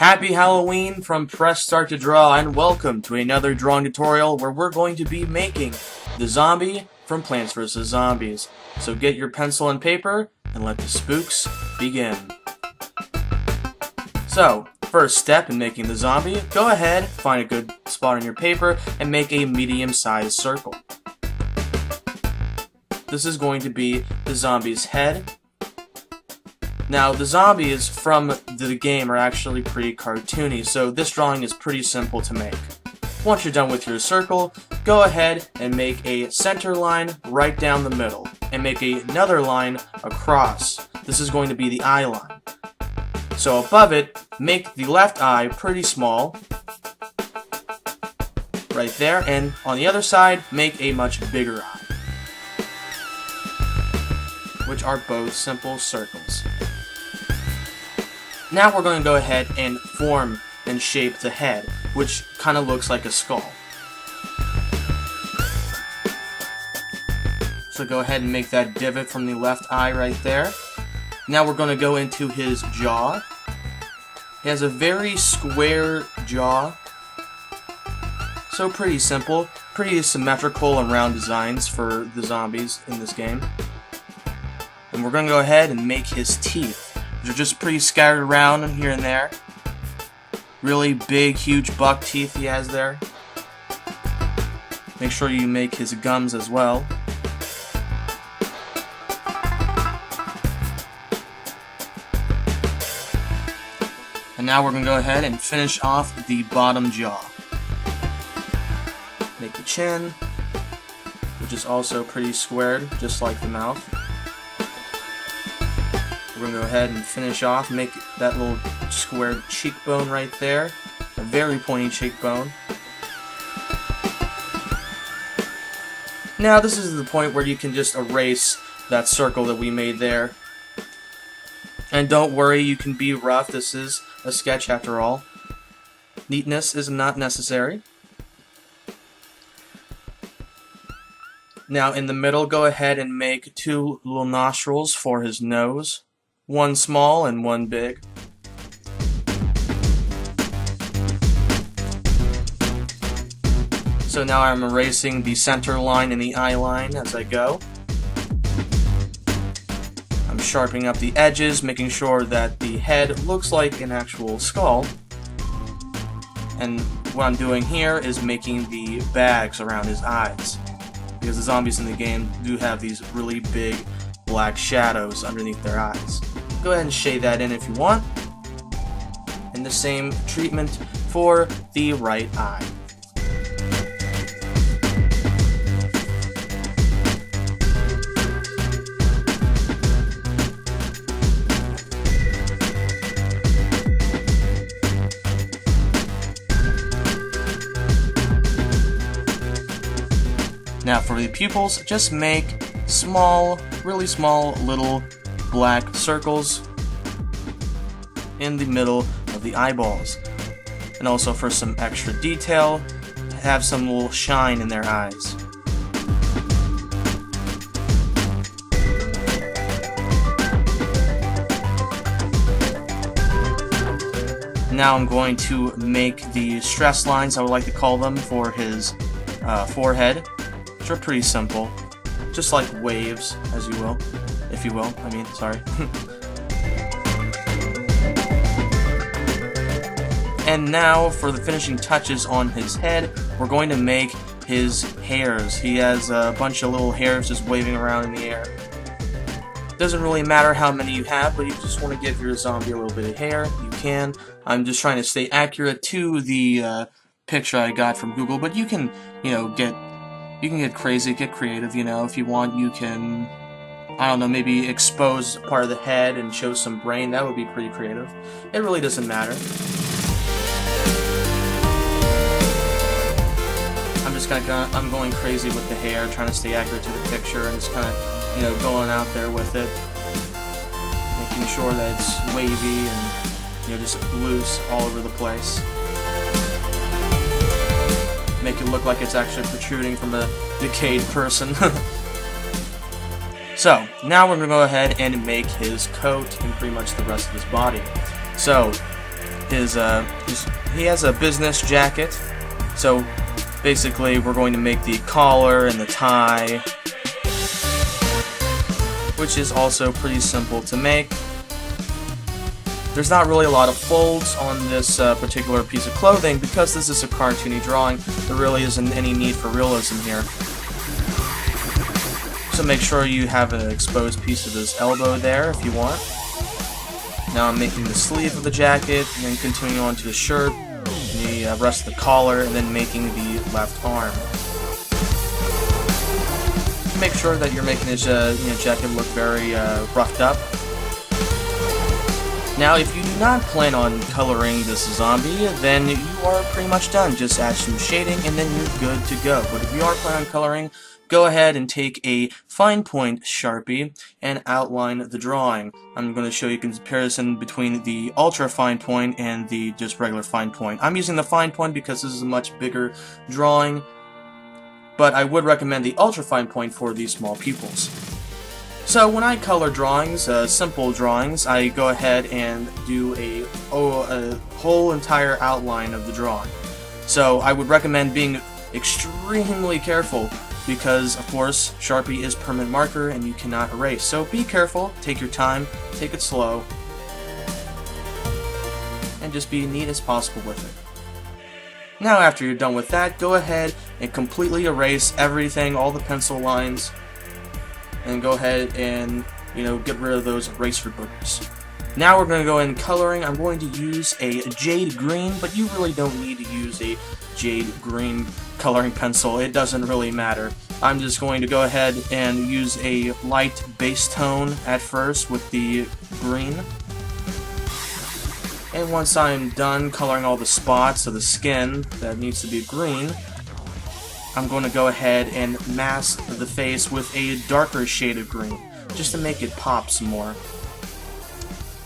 Happy Halloween from Press Start to Draw, and welcome to another drawing tutorial where we're going to be making the zombie from Plants vs. Zombies. So get your pencil and paper, and let the spooks begin. So, first step in making the zombie, go ahead, find a good spot on your paper, and make a medium-sized circle. This is going to be the zombie's head. Now, the zombies from the game are actually pretty cartoony, so this drawing is pretty simple to make. Once you're done with your circle, go ahead and make a center line right down the middle, and make another line across. This is going to be the eye line. So above it, make the left eye pretty small, right there, and on the other side, make a much bigger eye, which are both simple circles. Now we're going to go ahead and form and shape the head, which kind of looks like a skull. So go ahead and make that divot from the left eye right there. Now we're going to go into his jaw. He has a very square jaw. So pretty simple, pretty symmetrical and round designs for the zombies in this game. And we're going to go ahead and make his teeth. They're just pretty scattered around here and there. Really big, huge buck teeth he has there. Make sure you make his gums as well. And now we're going to go ahead and finish off the bottom jaw. Make the chin, which is also pretty squared, just like the mouth. We're going to go ahead and finish off, make that little squared cheekbone right there. A very pointy cheekbone. Now this is the point where you can just erase that circle that we made there. And don't worry, you can be rough. This is a sketch after all. Neatness is not necessary. Now in the middle, go ahead and make two little nostrils for his nose. One small and one big. So now I'm erasing the center line and the eye line as I go. I'm sharpening up the edges, making sure that the head looks like an actual skull. And what I'm doing here is making the bags around his eyes, because the zombies in the game do have these really big black shadows underneath their eyes. Go ahead and shade that in if you want. And the same treatment for the right eye. Now for the pupils, just make small, really small little black circles in the middle of the eyeballs. And also for some extra detail, have some little shine in their eyes. Now I'm going to make the stress lines, I would like to call them, for his forehead, which are pretty simple. Just like waves, as you will. If you will, I mean, sorry. And now for the finishing touches on his head, we're going to make his hairs. He has a bunch of little hairs just waving around in the air. Doesn't really matter how many you have, but you just want to give your zombie a little bit of hair, you can. I'm just trying to stay accurate to the picture I got from Google, but you can, get crazy, get creative, if you want. You can, I don't know, maybe expose part of the head and show some brain. That would be pretty creative. It really doesn't matter. I'm going crazy with the hair, trying to stay accurate to the picture, and just kind of, going out there with it, making sure that it's wavy and, just loose all over the place. Make it look like it's actually protruding from a decayed person. So, now we're going to go ahead and make his coat and pretty much the rest of his body. So, he has a business jacket. So basically we're going to make the collar and the tie, which is also pretty simple to make. There's not really a lot of folds on this particular piece of clothing because this is a cartoony drawing. There really isn't any need for realism here. So make sure you have an exposed piece of his elbow there if you want. Now I'm making the sleeve of the jacket, and then continuing on to the shirt, the rest of the collar, and then making the left arm. Make sure that you're making his jacket look very roughed up. Now, if you do not plan on coloring this zombie, then you are pretty much done. Just add some shading, and then you're good to go. But if you are planning on coloring, go ahead and take a fine point Sharpie and outline the drawing. I'm going to show you a comparison between the ultra fine point and the just regular fine point. I'm using the fine point because this is a much bigger drawing, but I would recommend the ultra fine point for these small pupils. So when I color drawings, simple drawings, I go ahead and do a whole entire outline of the drawing. So I would recommend being extremely careful because, of course, Sharpie is permanent marker and you cannot erase. So be careful, take your time, take it slow, and just be neat as possible with it. Now after you're done with that, go ahead and completely erase everything, all the pencil lines, and go ahead and, get rid of those eraser boogers. Now we're going to go in coloring. I'm going to use a jade green, but you really don't need to use a jade green coloring pencil. It doesn't really matter. I'm just going to go ahead and use a light base tone at first with the green. And once I'm done coloring all the spots of the skin that needs to be green, I'm going to go ahead and mask the face with a darker shade of green, just to make it pop some more.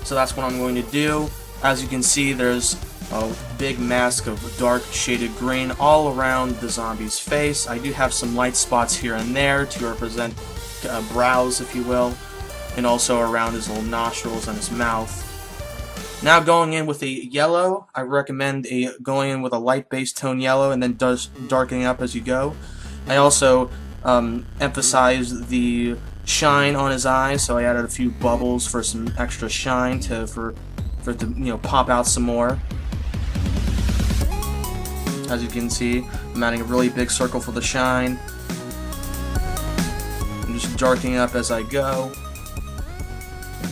So that's what I'm going to do. As you can see, there's a big mask of dark shaded green all around the zombie's face. I do have some light spots here and there to represent brows, if you will, and also around his little nostrils and his mouth. Now going in with a yellow, I recommend going in with a light base tone yellow and then darkening up as you go. I also emphasize the shine on his eyes, so I added a few bubbles for some extra shine for it to pop out some more. As you can see, I'm adding a really big circle for the shine. I'm just darkening up as I go.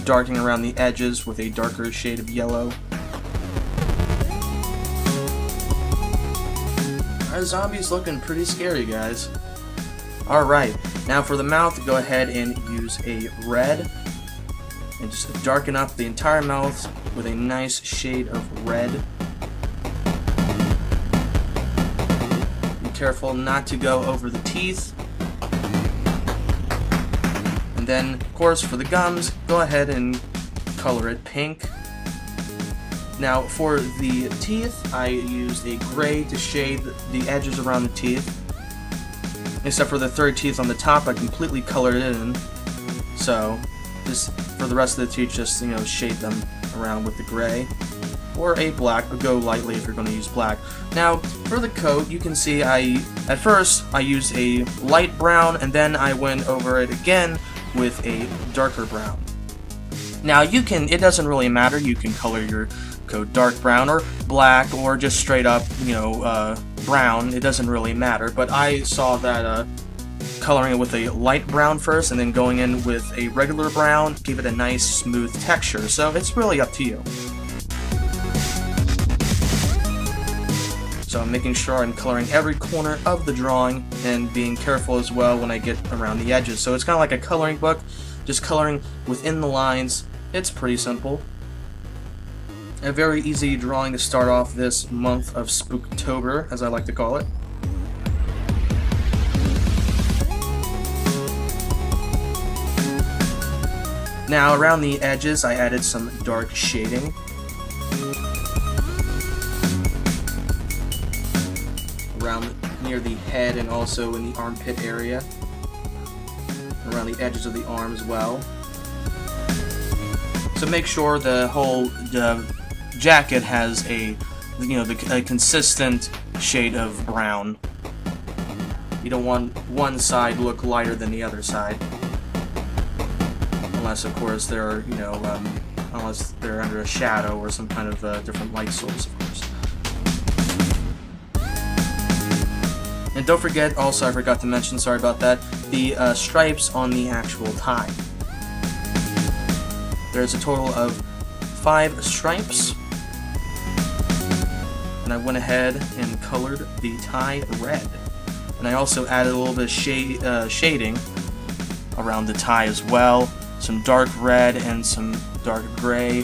Darkening around the edges with a darker shade of yellow. Our zombie's looking pretty scary, guys. Alright, now for the mouth, go ahead and use a red and just darken up the entire mouth with a nice shade of red. Be careful not to go over the teeth. Then, of course, for the gums, go ahead and color it pink. Now, for the teeth, I used a gray to shade the edges around the teeth. Except for the third teeth on the top, I completely colored it in. So, just for the rest of the teeth, just, shade them around with the gray. Or a black, but go lightly if you're going to use black. Now, for the coat, you can see at first, I used a light brown, and then I went over it again with a darker brown. Now it doesn't really matter, you can color your coat dark brown or black or just straight up, brown, it doesn't really matter, but I saw that coloring it with a light brown first and then going in with a regular brown gave it a nice smooth texture, so it's really up to you. So I'm making sure I'm coloring every corner of the drawing and being careful as well when I get around the edges. So it's kind of like a coloring book, just coloring within the lines. It's pretty simple. A very easy drawing to start off this month of Spooktober, as I like to call it. Now around the edges I added some dark shading. Around near the head and also in the armpit area. Around the edges of the arm as well. So make sure the whole jacket has a a consistent shade of brown. You don't want one side look lighter than the other side, unless of course they're unless they're under a shadow or some kind of different light source, of course. And don't forget, also I forgot to mention, sorry about that, the stripes on the actual tie. There's a total of 5 stripes, and I went ahead and colored the tie red. And I also added a little bit of shading around the tie as well. Some dark red and some dark gray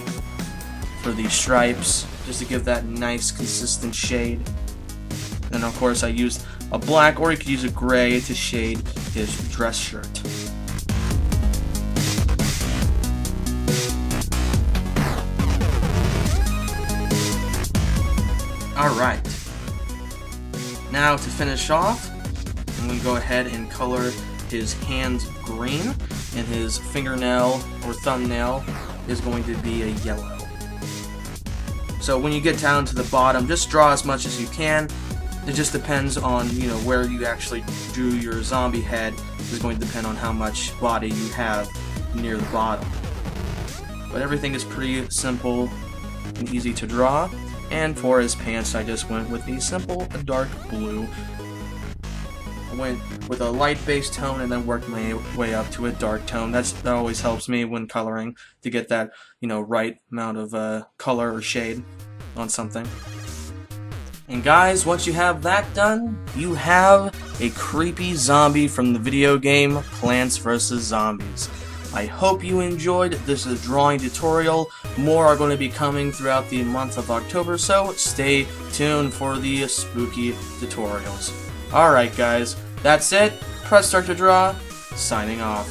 for the stripes, just to give that nice consistent shade. And of course I used a black, or you could use a gray to shade his dress shirt. Alright, now to finish off, I'm going to go ahead and color his hands green, and his fingernail or thumbnail is going to be a yellow. So when you get down to the bottom, just draw as much as you can. It just depends on, where you actually drew your zombie head. Is going to depend on how much body you have near the bottom. But everything is pretty simple and easy to draw. And for his pants, I just went with the simple dark blue. I went with a light base tone and then worked my way up to a dark tone. That always helps me when coloring, to get that, right amount of color or shade on something. And guys, once you have that done, you have a creepy zombie from the video game Plants vs. Zombies. I hope you enjoyed this drawing tutorial. More are going to be coming throughout the month of October, so stay tuned for the spooky tutorials. Alright guys, that's it. Press start to draw, signing off.